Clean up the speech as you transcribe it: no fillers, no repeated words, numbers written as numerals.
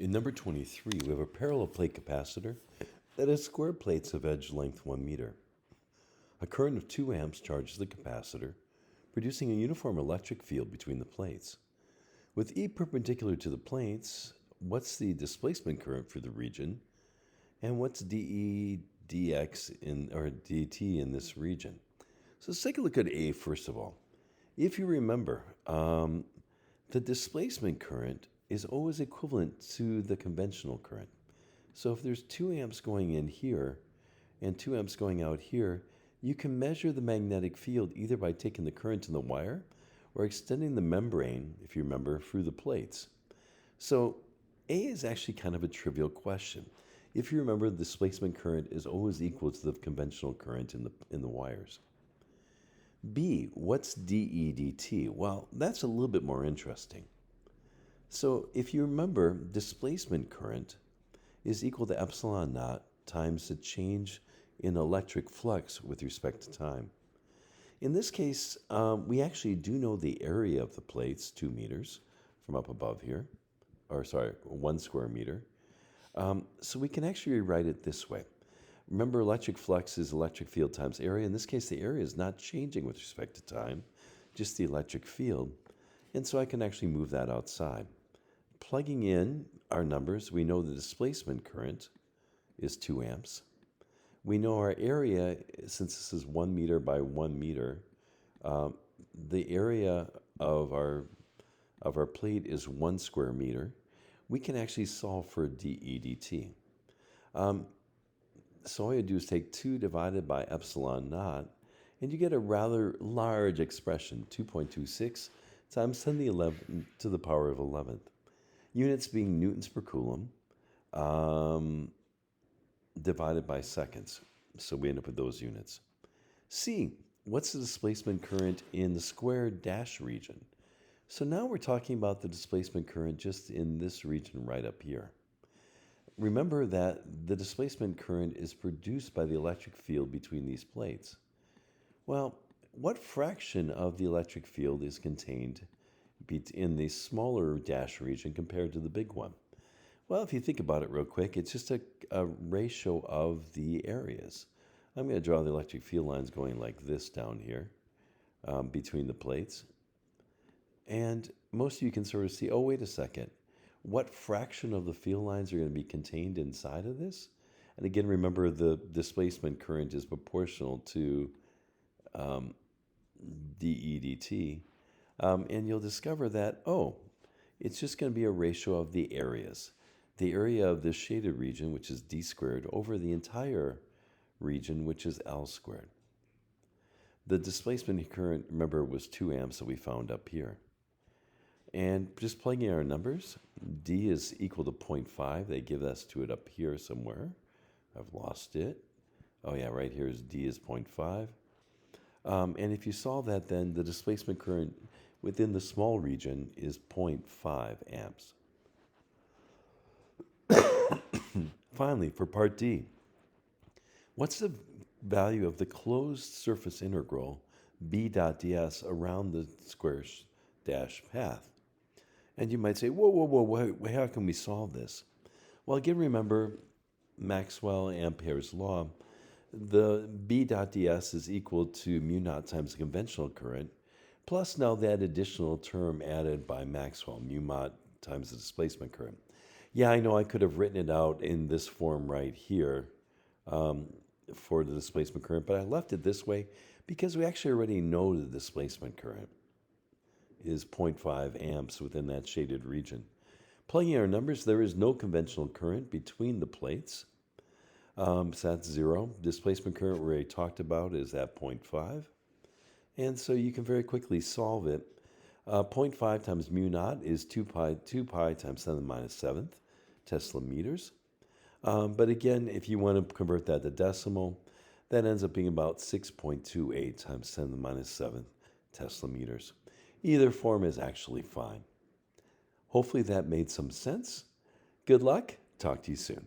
In number 23, we have a parallel plate capacitor that has square plates of edge length 1 meter. A current of 2 amps charges the capacitor, producing a uniform electric field between the plates. With E perpendicular to the plates, what's the displacement current for the region? And what's dE, dx, or dt in this region? So let's take a look at A first of all. If you remember, the displacement current is always equivalent to the conventional current. So if there's 2 amps going in here and 2 amps going out here, you can measure the magnetic field either by taking the current in the wire or extending the membrane, if you remember, through the plates. So A is actually kind of a trivial question. If you remember, the displacement current is always equal to the conventional current in the wires. B, what's dE dt? Well, that's a little bit more interesting. So if you remember, displacement current is equal to epsilon naught times the change in electric flux with respect to time. In this case, we actually do know the area of the plates, 2 meters from up above here, 1 square meter. So we can actually rewrite it this way. Remember, electric flux is electric field times area. In this case, the area is not changing with respect to time, just the electric field. And so I can actually move that outside. Plugging in our numbers, we know the displacement current is 2 amps. We know our area, since this is 1 meter by 1 meter, the area of our plate is 1 square meter. We can actually solve for dE dt. So all you do is take 2 divided by epsilon naught, and you get a rather large expression, 2.26 times 10 to the power of 11th. Units being newtons per coulomb divided by seconds. So we end up with those units. C, what's the displacement current in the square dash region? So now we're talking about the displacement current just in this region right up here. Remember that the displacement current is produced by the electric field between these plates. Well, what fraction of the electric field is contained in the smaller dash region compared to the big one? Well, if you think about it real quick, it's just a ratio of the areas. I'm going to draw the electric field lines going like this down here between the plates. And most of you can sort of see, oh, wait a second. What fraction of the field lines are going to be contained inside of this? And again, remember the displacement current is proportional to dE dt. And you'll discover that, it's just going to be a ratio of the areas. The area of this shaded region, which is d squared, over the entire region, which is L squared. The displacement current, remember, was 2 amps that we found up here. And just plugging our numbers, D is equal to 0.5. They give us to it up here somewhere. I've lost it. Oh yeah, right here is D is 0.5. And if you solve that, then the displacement current within the small region is 0.5 amps. Finally, for part D, what's the value of the closed surface integral B dot ds around the square dash path? And you might say, whoa, how can we solve this? Well, again, remember Maxwell-Ampere's law. The B dot ds is equal to mu naught times the conventional current, plus now that additional term added by Maxwell, mu naught times the displacement current. Yeah, I know I could have written it out in this form right here for the displacement current, but I left it this way because we actually already know the displacement current is 0.5 amps within that shaded region. Plugging our numbers, there is no conventional current between the plates. So that's 0. Displacement current we already talked about is at 0.5. And so you can very quickly solve it. 0.5 times mu naught is 2 pi times 10 to the minus 7th Tesla meters. But again, if you want to convert that to decimal, that ends up being about 6.28 times 10 to the minus 7th Tesla meters. Either form is actually fine. Hopefully that made some sense. Good luck. Talk to you soon.